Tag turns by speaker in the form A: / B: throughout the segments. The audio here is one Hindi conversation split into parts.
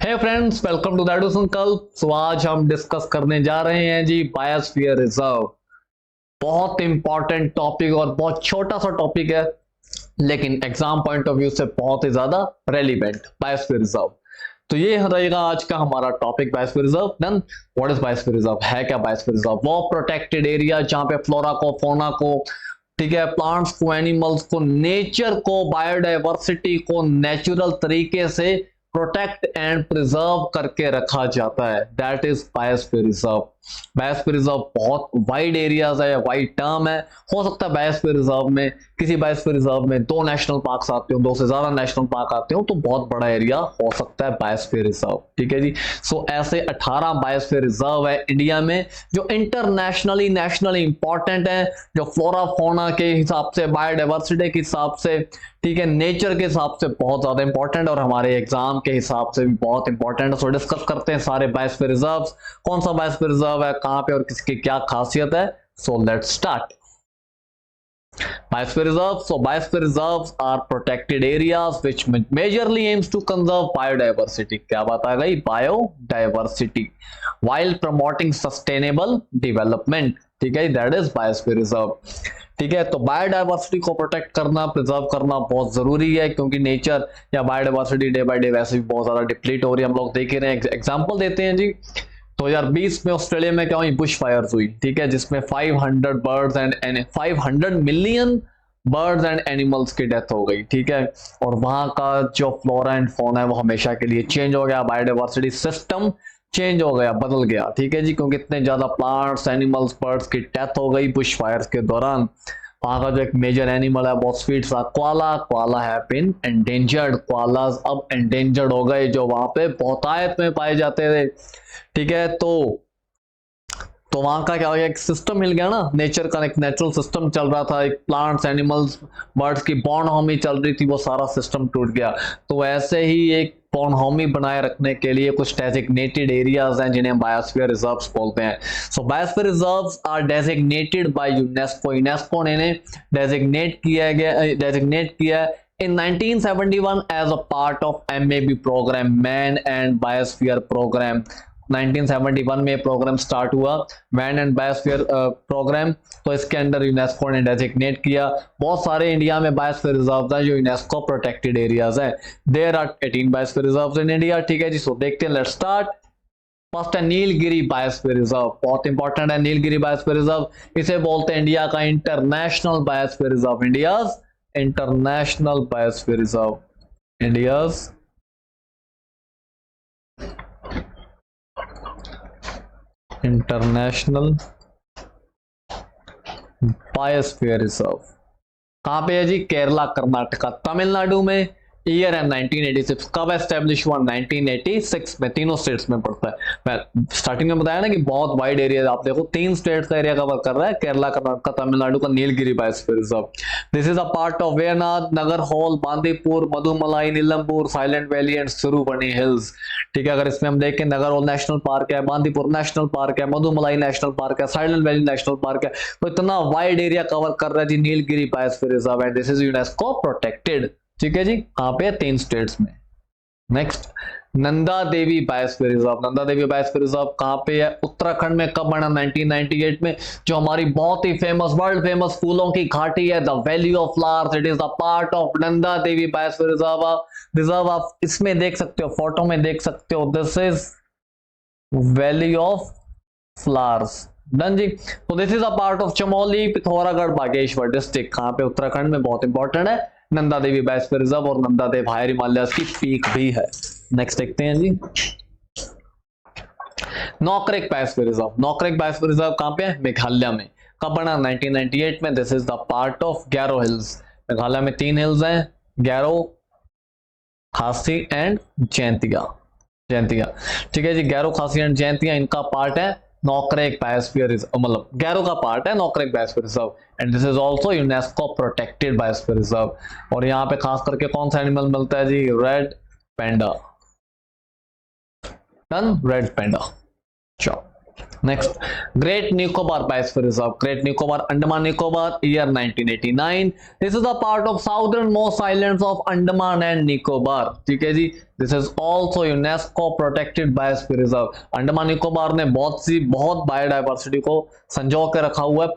A: हे फ्रेंड्स, वेलकम टू दैडू संकल्प। सो आज हम डिस्कस करने जा रहे हैं जी बायोस्फीयर रिजर्व। बहुत इंपॉर्टेंट टॉपिक और बहुत छोटा सा टॉपिक है, लेकिन एग्जाम पॉइंट ऑफ व्यू से बहुत ही ज्यादा रेलिवेंट। बायोस्फीयर रिजर्व, तो ये रहेगा आज का हमारा topic, biosphere reserve. Then what is biosphere reserve? है क्या बायोस्फीयर रिजर्व? वो प्रोटेक्टेड एरिया जहां पे फ्लोरा को, फौना को, ठीक है, प्लांट्स को, एनिमल्स को, नेचर को, बायोडाइवर्सिटी को नेचुरल तरीके से प्रोटेक्ट एंड प्रिजर्व करके रखा जाता है। That is biosphere reserve. Biosphere reserve बहुत वाइड एरियाज है, वाइड टर्म है। हो सकता है बायोस्फीयर रिजर्व में, किसी बायोस्फीयर रिजर्व में 2 नेशनल पार्क आते हो, 2 से ज्यादा नेशनल पार्क आते हो, तो बहुत बड़ा एरिया हो सकता है बायोस्फीयर रिजर्व। ठीक है जी। सो ऐसे 18 बायोस्फीयर रिजर्व है इंडिया में, जो इंटरनेशनली नेशनली इंपॉर्टेंट है, जो फ्लोरा फौना के हिसाब से, बायोडाइवर्सिटी के हिसाब से, ठीक है, नेचर के हिसाब से बहुत ज्यादा इंपॉर्टेंट, और हमारे एग्जाम के हिसाब से भी बहुत इंपॉर्टेंट है। सो डिस्कस करते हैं सारे बायोस्फीयर रिजर्व्स, कौन सा बायोस्फीयर रिजर्व है, कहां पे और किसकी क्या खासियत है। So let's start. Biosphere reserves. So biosphere reserves are protected areas which majorly aims to conserve biodiversity. क्या बात आ गई? Biodiversity while promoting sustainable development. ठीक है, that is biosphere reserve. ठीक है, तो बायोडाइवर्सिटी को प्रोटेक्ट करना, प्रिजर्व करना बहुत जरूरी है, क्योंकि नेचर या बायोडाइवर्सिटी डे बाय डे वैसे भी बहुत ज्यादा डिप्लीट हो रही है। हम लोग देख रहे हैं। एग्जांपल देते हैं जी, 2020 में ऑस्ट्रेलिया में क्या हुई? बुश फायर्स हुई, ठीक है, जिसमें 500 birds and 500 million birds and animals की डेथ हो गई। ठीक है, और वहां का जो फ्लोरा एंड फौना है वो हमेशा के लिए चेंज हो गया, बायोडाइवर्सिटी सिस्टम चेंज हो गया, बदल गया। ठीक है जी, क्योंकि इतने ज्यादा प्लांट्स, एनिमल्स, बर्ड्स की डेथ हो गई बुश फायर्स के दौरान। वहां का जो एक मेजर एनिमल है, बहुत स्वीट सा, क्वाला हैव बीन एंडेंजर्ड। क्वालास अब एंडेंजर्ड हो गए, जो वहां पे बहुतायत में पाए जाते थे। ठीक है, तो वहां का क्या हो गया? एक सिस्टम मिल गया ना, नेचर का एक नेचुरल सिस्टम चल रहा था, एक प्लांट्स, एनिमल्स, बर्ड्स की बॉन्डहोमी चल रही थी, वो सारा सिस्टम टूट गया। तो ऐसे ही एक बॉन्डहोमी बनाए रखने के लिए कुछ डेजिग्नेटेड एरियाज हैं जिन्हें बायोस्फीयर रिजर्व्स बोलते हैं। So biosphere reserves are designated by UNESCO. UNESCO ने डेजिग्नेट किया in 1971 as a part of MAB program, man and biosphere programme. 1971 में प्रोग्राम स्टार्ट हुआ, मैन एंड बायोस्फीयर प्रोग्राम। तो इसके अंडर यूनेस्को ने डेजिग्नेट किया। बहुत सारे इंडिया में बायोस्फीयर रिजर्व हैं जो यूनेस्को प्रोटेक्टेड एरियाज हैं। There are 18 biosphere reserve in India. ठीक है जी, सो देखते हैं, लेट्स स्टार्ट। फर्स्ट है नीलगिरी बायोस्फीयर रिजर्व, बहुत इंपॉर्टेंट है नीलगिरी बायोस्फीयर रिजर्व। इसे बोलते हैं इंडिया का international biosphere reserve, India's international biosphere reserve, India's international biosphere reserve. कहां पे है जी? केरला, कर्नाटका, तमिलनाडु में। ईयर है 1986। कब एस्टेब्लिश हुआ? 1986 में। तीनों स्टेट्स में पड़ता है। मैं स्टार्टिंग में बताया ना कि बहुत वाइड एरिया, आप देखो 3 स्टेट्स का एरिया कवर कर रहा है, केरला, कर्नाटका, तमिलनाडु का Nilgiri biosphere reserve. This is a part of Wayanad, Nagarhole, Bandipur, Mudumalai, Nilambur, Silent Valley and Siruvani hills. ठीक है, अगर इसमें हम देखें, नगरहोल नेशनल पार्क है, बांदीपुर नेशनल पार्क है, मधुमलाई नेशनल पार्क है, साइलेंट वैली नेशनल पार्क है। तो इतना वाइड एरिया कवर कर रहा है जी Nilgiri biosphere reserve, and this is UNESCO protected. ठीक है जी, कहां पे? 3 स्टेट्स में। Next, Nanda Devi biosphere reserve. Nanda Devi biosphere reserve कहां पे है? उत्तराखंड में। कब बना? 1998 में। जो हमारी बहुत ही फेमस, वर्ल्ड फेमस फूलों की घाटी है, the valley of flowers, it is the part of Nanda Devi biosphere reserve. आप इसमें देख सकते हो, फोटो में देख सकते हो, this is Valley of Flowers. Done जी। तो this is a part of Chamoli, Pithoragarh, Bageshwar district. कहां पे? उत्तराखंड में। बहुत इंपॉर्टेंट है नंदा देवी बायोस्फीयर रिजर्व, और नंदा देव हायर हिमालय की पीक भी है। नेक्स्ट देखते हैं जी, Nokrek biosphere reserve. Nokrek biosphere reserve कहां पे है? मेघालय में। कब बना? 1998 में। This is the part of Garo hills. Meghalaya में 3 हिल्स हैं, गैरो, खासी एंड जैंतिया। ठीक है जी, गैरो, खासी एंड जैंतिया इनका पार्ट है नौकरेक बायोस्फीयर रिजर्व, मतलब गैरो का पार्ट है Nokrek biosphere reserve, and this is also UNESCO protected biosphere reserve. और यहाँ पे खास करके कौन सा एनिमल मिलता है जी? रेड पैंडा। डन, रेड पैंडा। चलो Next, Great Nicobar Biosphere Reserve. Great Nicobar, Andaman Nicobar, year 1989. This is a part of southernmost islands of Andaman and Nicobar. ठीक है जी. This is also UNESCO protected biosphere reserve. Andaman Nicobar ने बहुत बायोडाइवर्सिटी को संजो के रखा हुआ है.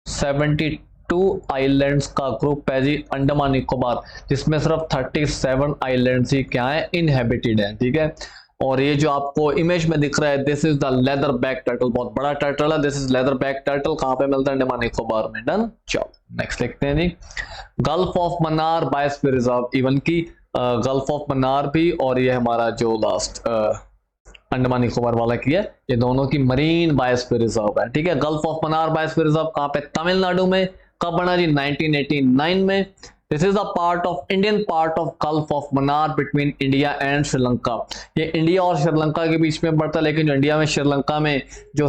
A: 572 आइलैंड्स का ग्रुप है जी अंडमान निकोबार, जिसमें सिर्फ 37 आइलैंड्स ही क्या है, इनहेबिटेड है. ठीक है. और ये जो आपको इमेज में दिख रहा है, this is the leather back turtle, बहुत बड़ा टर्टल है. This is leather back turtle. कहां पे मिलता है? अंडमान निकोबार में. डन. चलो नेक्स्ट देखते हैं जी. Gulf of Mannar biosphere reserve, even की गल्फ ऑफ मन्नार भी और ये हमारा जो लास्ट अंडमान निकोबार वाला की है, ये दोनों की मरीन बायोस्फीयर रिजर्व है. ठीक है. Gulf of Mannar biosphere reserve कहां पे? तमिलनाडु में. कब बना जी? 1989 में. This is a part of Indian part of gulf of Mannar between India and Sri Lanka. ये इंडिया और श्रीलंका के बीच में पड़ता है, लेकिन जो इंडिया में श्रीलंका में जो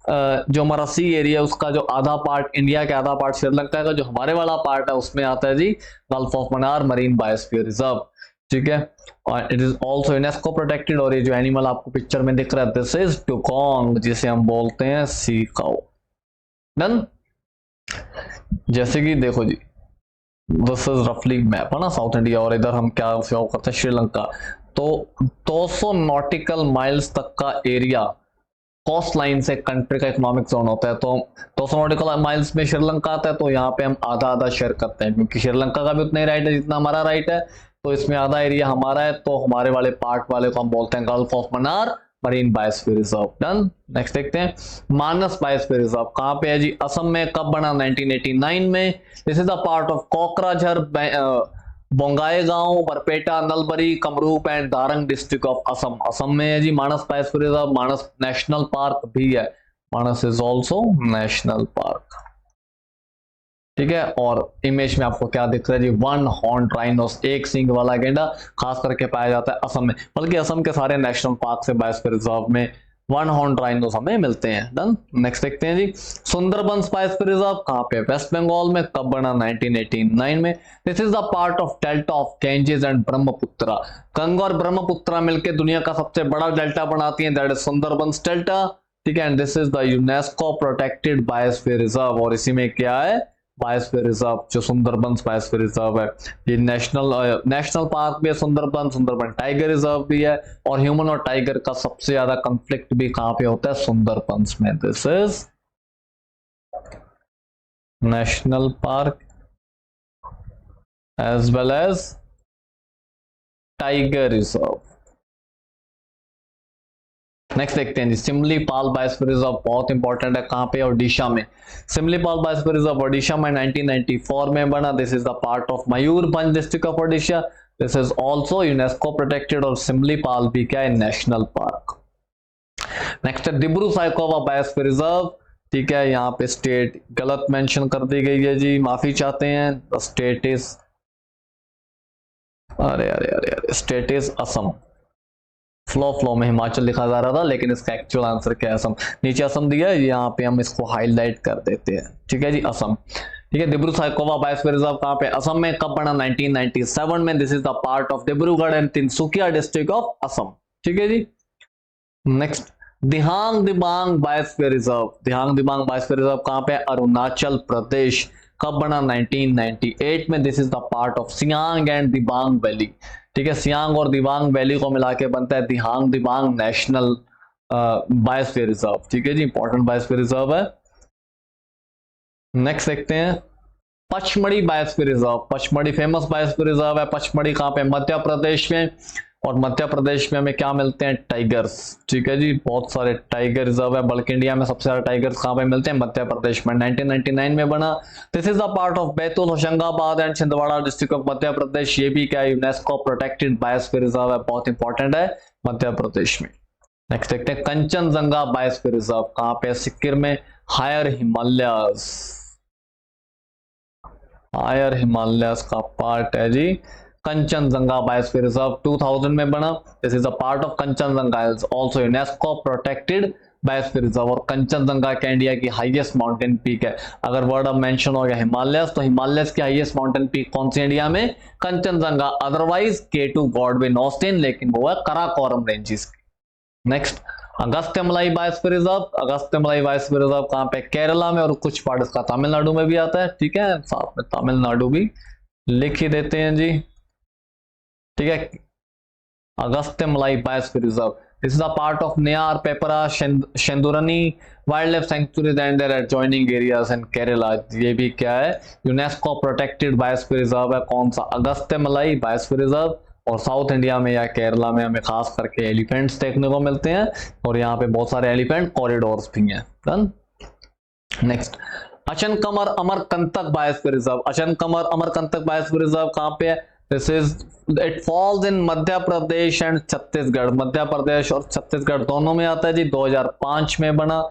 A: जो हमारा सी एरिया, उसका जो आधा पार्ट इंडिया के, आधा पार्ट श्रीलंका का, जो हमारे वाला पार्ट है उसमें आता है जी Gulf of Mannar marine biosphere reserve. ठीक है. और it is also UNESCO protected. और ये जो एनिमल आपको पिक्चर में दिख रहा है, दिस इज डुगोंग, जिसे हम बोलते हैं सी काउ. डन. जैसे कि देखो जी, दिस इज रफली मैप है ना साउथ इंडिया, और इधर हम क्या शो करते हैं? श्रीलंका. तो 200 नॉटिकल माइल्स तक का एरिया कोस्ट लाइन से कंट्री का इकोनॉमिक जोन होता है. तो 200 नॉटिकल माइल्स में श्रीलंका आता है, तो यहाँ पे हम आधा आधा शेयर करते हैं, क्योंकि श्रीलंका का भी उतना ही राइट है जितना हमारा राइट है. तो इसमें आधा एरिया हमारा है, तो हमारे वाले पार्ट वाले को हम बोलते हैं gulf of Mannar marine biosphere reserve. Done. Next देखते हैं. मानस बायोस्फीयर रिजर्व कहां पे है जी? असम में. कब बना? 1989 में. This is a part of Kokrajhar, Bongaigaon, Barpeta, Nalbari, Kamrup and Darrang district of Assam. Assam में है जी Manas biosphere reserve. Manas national park भी है. Manas is also national park. ठीक है. और इमेज में आपको क्या दिख रहा है जी? वन हॉर्न राइनोस, एक सींग वाला गैंडा, खास करके पाया जाता है असम में. बल्कि असम के सारे नेशनल पार्क से बायोस्फीयर रिजर्व में वन हॉर्न राइनोस हमें मिलते हैं. डन. नेक्स्ट देखते हैं जी. सुंदरबंस बायोस्फीयर रिजर्व कहां पे? वेस्ट बंगाल में. कब बना? 1989 में. This is the part of delta of Ganges and Brahmaputra. Ganga और ब्रह्मपुत्रा मिलकर दुनिया का सबसे बड़ा डेल्टा बनाती है, दैट इज सुंदरबंस डेल्टा. ठीक है. And this is the UNESCO protected biosphere reserve. और इसी में क्या है? बायोस्फीयर रिजर्व, जो सुंदरबंस बायोस्फीयर रिजर्व है, ये नेशनल पार्क भी है सुंदरबन. सुंदरबन टाइगर रिजर्व भी है. और ह्यूमन और टाइगर का सबसे ज्यादा कंफ्लिक्ट भी कहां पे होता है? सुंदरबंस में. This is national park as well as tiger reserve. Next देखते हैं जी. सिमलीपाल बायोस्फीयर रिजर्व बहुत इंपॉर्टेंट है. कहां पे? ओडिशा में. सिमलीपाल बायोस्फीयर रिजर्व ओडिशा में 1994 में बना. This is the part of Mayurbhanj district of Odisha. This is also UNESCO protected. और सिमलीपाल भी क्या है? National park. नेक्स्ट है डिब्रू साइखोवा बायोस्फीयर रिजर्व. ठीक है. यहाँ पे स्टेट गलत मेंशन कर दी गई है जी, माफी चाहते हैं. द स्टेट इज अरे स्टेट इज असम. फ्लो में हिमाचल लिखा जा रहा था, लेकिन इसका एक्चुअल आंसर क्या है? असम. नीचे असम दिया है, यहाँ पे हम इसको हाईलाइट कर देते हैं. ठीक है जी, असम. ठीक है. डिब्रू साइखोवा बायोस्फीयर रिजर्व कहां पे? असम में. कब बना? 1997 में. This is the part of Dibrugarh and Tinsukia district of Assam. ठीक है जी. नेक्स्ट, दिहांग दिबांग बायोस्फीयर रिजर्व. दिहांग दिबांग बायोस्फीयर रिजर्व कहां पे? अरुणाचल प्रदेश. कब बना? 1998 में. This is the part of Siang and Dibang valley. ठीक है. सियांग और दिबांग वैली को मिला के बनता है दिहांग दिबांग नेशनल बायोस्फीयर रिजर्व. ठीक है जी, इंपॉर्टेंट बायोस्फीयर रिजर्व है. नेक्स्ट देखते हैं. Pachmarhi biosphere reserve. Pachmarhi famous biosphere reserve है. पचमढ़ी कहां पे? मध्य प्रदेश में. और मध्य प्रदेश में हमें क्या मिलते हैं? टाइगर्स. ठीक है जी, बहुत सारे टाइगर रिजर्व है. बल्कि इंडिया में सबसे ज्यादा टाइगर्स कहां पे मिलते हैं? मध्य प्रदेश में. 1999 में बना. This is the part of Betul, Hoshangabad and Chhindwara district of Madhya Pradesh. ये भी क्या है? यूनेस्को प्रोटेक्टेड बायोस्फीयर रिजर्व है, बहुत इंपॉर्टेंट है मध्य प्रदेश में. नेक्स्ट देखते हैं. कंचनजंगा बायोस्फीयर रिजर्व कहां पे? सिक्किम में. हायर हिमालयस. हायर हिमालयस का पार्ट है जी कंचनजंगा बायोस्फीयर रिजर्व. 2000 में बना. This is a part of Kanchenjunga is also UNESCO protected biosphere reserve. और कंचनजंगा क्या इंडिया की हाईएस्ट माउंटेन पीक है. अगर वर्ड अब मेंशन हो गया हिमालयस, तो हिमालयस की हाईएस्ट माउंटेन पीक कौन सी इंडिया में? Kanchenjunga. Otherwise K2 Godwin Austen, लेकिन वो है Karakoram ranges. Next Agasthyamalai biosphere reserve. Agasthyamalai biosphere reserve कहाँ पे? केरला में, और कुछ पार्ट इसका तमिलनाडु में भी आता है। ठीक है, साथ में तमिलनाडु भी लिख ही देते हैं जी। ठीक है, Agasthyamalai biosphere reserve, this is a part of Neyyar, Peppara, Shendurney wildlife sanctuaries and their adjoining areas in Kerala. ये भी क्या है? यूनेस्को प्रोटेक्टेड बायोस्फीयर रिजर्व है। कौन सा? Agasthyamalai biosphere reserve. और साउथ इंडिया में या केरला में हमें खास करके एलिफेंट्स देखने को मिलते हैं, और यहाँ पे बहुत सारे एलिफेंट कॉरिडोर्स भी हैं। Done. Next Achanakmar Amarkantak biosphere reserve. Achanakmar Amarkantak biosphere reserve कहाँ पे है? This is, it falls in Madhya Pradesh and Chhattisgarh. Madhya Pradesh और छत्तीसगढ़ दोनों में आता है जी। 2005 में बना।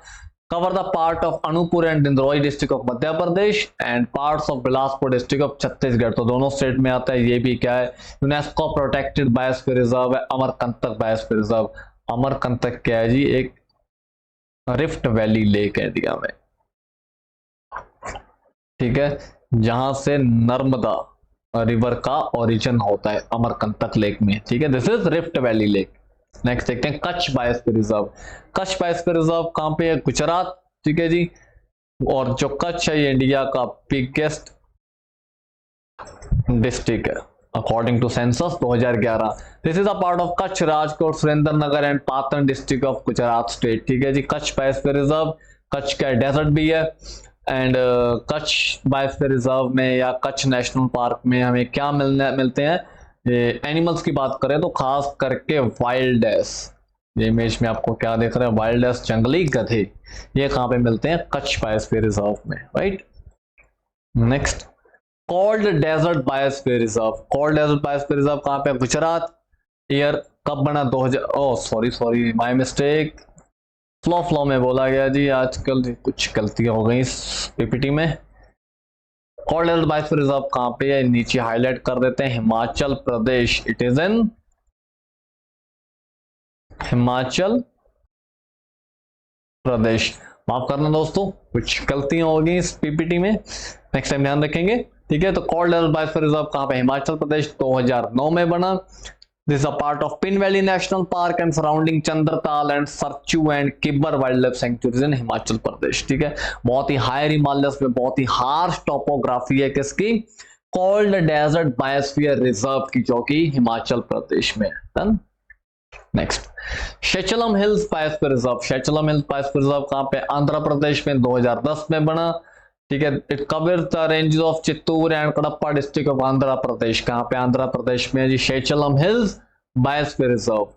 A: Cover the part of Anuppur and Dindori district of Madhya Pradesh and parts of Bilaspur district of Chhattisgarh. तो दोनों स्टेट में आता है। ये भी क्या है? यूनेस्को प्रोटेक्टेड बायोस्फीयर रिजर्व है, अमरकंटक बायोस्फीयर रिजर्व। अमरकंटक क्या है जी? एक रिफ्ट वैली लेक है इंडिया में। ठीक है, जहां से नर्मदा रिवर का ओरिजिन होता है अमरकंटक लेक में। ठीक है, this is rift valley lake. Next देखते हैं Kutch biosphere reserve. Kutch biosphere reserve कहां पे है? गुजरात। ठीक है जी, और जो कच्छ है ये इंडिया का बिगेस्ट डिस्ट्रिक्ट है according to census 2011। This is a part of Kutch, Rajkot, Surendranagar and Patan district of Gujarat state. ठीक है जी, कच्छ बायोस्फीयर रिजर्व। कच्छ का डेजर्ट भी है। एंड कच्छ बायोस्फीयर रिजर्व में या कच्छ नेशनल पार्क में हमें क्या मिलते हैं? एनिमल्स की बात करें तो खास करके वाइल्ड एस। ये इमेज में आपको क्या देख रहे हैं? वाइल्ड एस, जंगली गधे। ये कहां पे मिलते हैं? कच्छ बायोस्फीयर रिजर्व में, right. Next cold desert biosphere reserve. Cold desert biosphere reserve कहां पे? गुजरात। ईयर कब बना? 2000। सॉरी माय मिस्टेक, फ्लो में बोला गया जी। आजकल कुछ गलतियां हो गई इस पीपीटी में। कोल्ड डेजर्ट बायोस्फीयर रिजर्व कहां पे है? नीचे हाईलाइट कर देते हैं, Himachal Pradesh. It is in Himachal प्रदेश। माफ करना दोस्तों, कुछ गलतियां हो गई इस पीपीटी में, नेक्स्ट टाइम ध्यान रखेंगे। ठीक है, तो कोल्ड डेजर्ट बायोस्फीयर रिजर्व कहां पे? हिमाचल प्रदेश। 2009 में बना। This is a part of Pin Valley National Park and surrounding Chandratal and Sarchu and Kibber wildlife sanctuaries in Himachal Pradesh. ठीक है, बहुत ही हायर हिमालयस में बहुत ही हार्श टोपोग्राफी है किसकी? कोल्ड डेजर्ट बायोस्फीयर रिजर्व की, जो कि हिमाचल प्रदेश में है। Next Seshachalam hills biosphere reserve. Seshachalam hills biosphere reserve कहां पे? आंध्र प्रदेश में। 2010 में बना। ठीक है, it covers the ranges of Chittoor and Kadapa district of Andhra Pradesh. कहां पे? आंध्र प्रदेश में जी, Seshachalam hills biosphere reserve.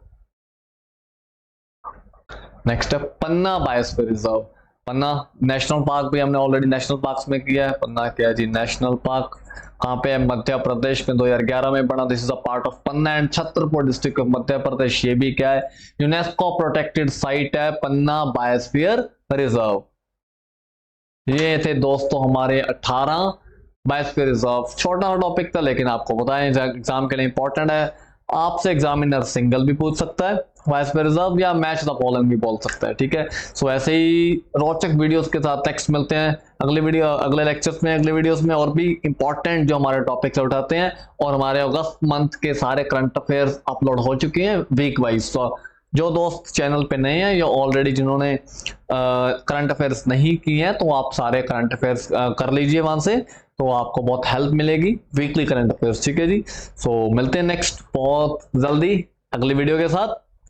A: Next है Panna biosphere reserve. Panna national park भी हमने ऑलरेडी नेशनल पार्क्स में किया है। पन्ना क्या है जी? National park. कहां पे है? मध्य प्रदेश में। 2011 में बना। This is a part of Panna and Chhatarpur district of Madhya Pradesh. ये भी क्या है? यूनेस्को प्रोटेक्टेड साइट है, पन्ना बायोस्फीयर रिजर्व। ये थे दोस्तों हमारे 18 बायोस्फीयर रिजर्व। छोटा टॉपिक था लेकिन आपको बताएं एग्जाम के लिए इंपॉर्टेंट है। आपसे एग्जामिनर सिंगल भी पूछ सकता है बायोस्फीयर रिजर्व, या मैच द फॉलोइंग भी बोल सकता है। ठीक है, सो ऐसे ही रोचक वीडियोस के साथ नेक्स्ट मिलते हैं अगले लेक्चर्स में, अगले वीडियोस में, और भी इंपॉर्टेंट जो हमारे टॉपिक्स उठाते हैं। और हमारे अगस्त मंथ के सारे करंट अफेयर्स अपलोड हो चुके हैं वीक वाइज। तो जो दोस्त चैनल पे नए हैं या ऑलरेडी जिन्होंने करंट अफेयर्स नहीं किए हैं, तो आप सारे करंट अफेयर्स कर लीजिए वहां से, तो आपको बहुत हेल्प मिलेगी वीकली करंट अफेयर्स। ठीक है जी, सो मिलते हैं नेक्स्ट बहुत जल्दी अगली वीडियो के साथ।